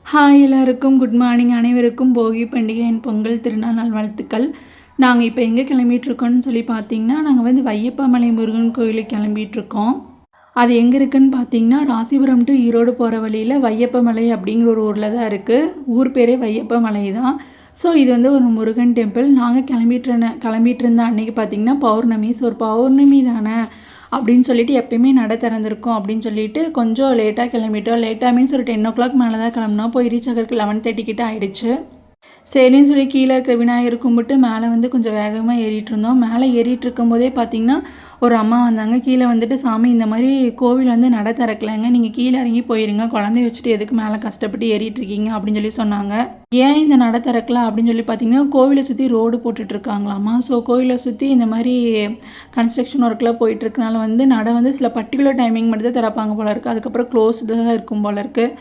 Hi எல்லாருக்கும் good morning. அனைவருக்கும் போகி பண்டிகை என் பொங்கல் திருநாள் நல்வாழ்த்துக்கள். நாங்கள் இப்போ எங்கே கிளம்பிகிட்ருக்கோன்னு சொல்லி பார்த்தீங்கன்னா, நாங்கள் வந்து வையப்பமலை முருகன் கோயிலுக்கு கிளம்பிகிட்ருக்கோம். அது எங்கே இருக்குதுன்னு பார்த்தீங்கன்னா, ராசிபுரம் டு ஈரோடு போகிற வழியில் வையப்பமலை அப்படிங்கிற ஒரு ஊரில் தான் இருக்குது. ஊர் பேரே வையப்பமலை தான். ஸோ இது வந்து ஒரு முருகன் டெம்பிள். நாங்கள் கிளம்பிட்டு இருந்த அன்றைக்கி பார்த்திங்கன்னா பௌர்ணமி. ஸோ ஒரு பௌர்ணமி தானே அப்படின்னு சொல்லிட்டு எப்பயுமே நடை திறந்திருக்கும் அப்படின்னு சொல்லிட்டு கொஞ்சம் லேட்டாக கிளம்பிட்டோம். லேட்டாக மீன்ஸ் ஒரு 10 மேலே தான் கிளம்புனோம். போய் ரீச் ஆகிறதுக்கு 11:30 கிட்ட ஆகிடுச்சு. சரின்னு சொல்லி கீழே இருக்கிற விநாயகர் கும்பிட்டு மேலே வந்து கொஞ்சம் வேகமாக ஏறிட்டு இருந்தோம். மேலே ஏறிட்டு இருக்கும்போதே பார்த்திங்கன்னா ஒரு அம்மா வந்தாங்க. கீழே வந்துட்டு, சாமி இந்த மாதிரி கோவில் வந்து நட திறக்கலைங்க, நீங்கள் கீழே இறங்கி போயிருங்க, குழந்தைய வச்சுட்டு எதுக்கு மேலே கஷ்டப்பட்டு ஏறிட்டு இருக்கீங்க அப்படின்னு சொல்லி சொன்னாங்க. ஏன் இந்த நட திறக்கல அப்படின்னு சொல்லி பார்த்தீங்கன்னா, கோவிலை சுற்றி ரோடு போட்டுட்ருக்காங்களாமா. ஸோ கோவிலை சுற்றி இந்த மாதிரி கன்ஸ்ட்ரக்ஷன் ஒர்க்லாம் போயிட்டுருக்கனால வந்து நடை வந்து சில பர்டிகுலர் டைமிங் மட்டும் தான் திறப்பாங்க போல இருக்குது. அதுக்கப்புறம் க்ளோஸ்டு தான் இருக்கும் போல இருக்குது.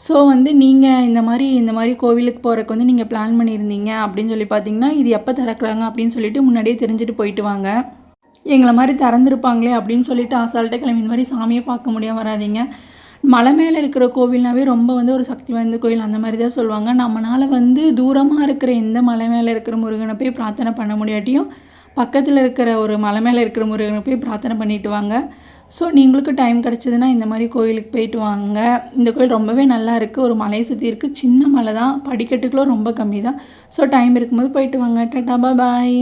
ஸோ வந்து நீங்கள் இந்த மாதிரி கோவிலுக்கு போகிறக்கு வந்து நீங்கள் பிளான் பண்ணியிருந்தீங்க அப்படின்னு சொல்லி பார்த்தீங்கன்னா, இது எப்போ திறக்கிறாங்க அப்படின்னு சொல்லிட்டு முன்னாடியே தெரிஞ்சுட்டு போயிட்டு வாங்க. எங்களை மாதிரி திறந்துருப்பாங்களே அப்படின்னு சொல்லிட்டு அசால்ட்டாக கிளம்பி இந்த மாதிரி சாமியை பார்க்க முடியாமல் வராதிங்க. மலை மேலே இருக்கிற கோவில்னாவே ரொம்ப வந்து ஒரு சக்தி வாய்ந்த கோவில் அந்த மாதிரி தான் சொல்லுவாங்க. நம்மளால் வந்து தூரமாக இருக்கிற எந்த மலை மேலே இருக்கிற முருகனை போய் பிரார்த்தனை பண்ண முடியாட்டியும் பக்கத்தில் இருக்கிற ஒரு மலை மேலே இருக்கிற முருகனை போய் பிரார்த்தனை பண்ணிட்டு வாங்க. ஸோ நீங்களுக்கு டைம் கிடச்சிதுன்னா இந்த மாதிரி கோயிலுக்கு போயிட்டு வாங்க. இந்த கோயில் ரொம்பவே நல்லா இருக்குது. ஒரு மலையை சுற்றி இருக்குது. சின்ன மலை தான், படிக்கட்டுகளும் ரொம்ப கம்மி தான். ஸோ டைம் இருக்கும்போது போயிட்டு வாங்க. டாடா பாய்.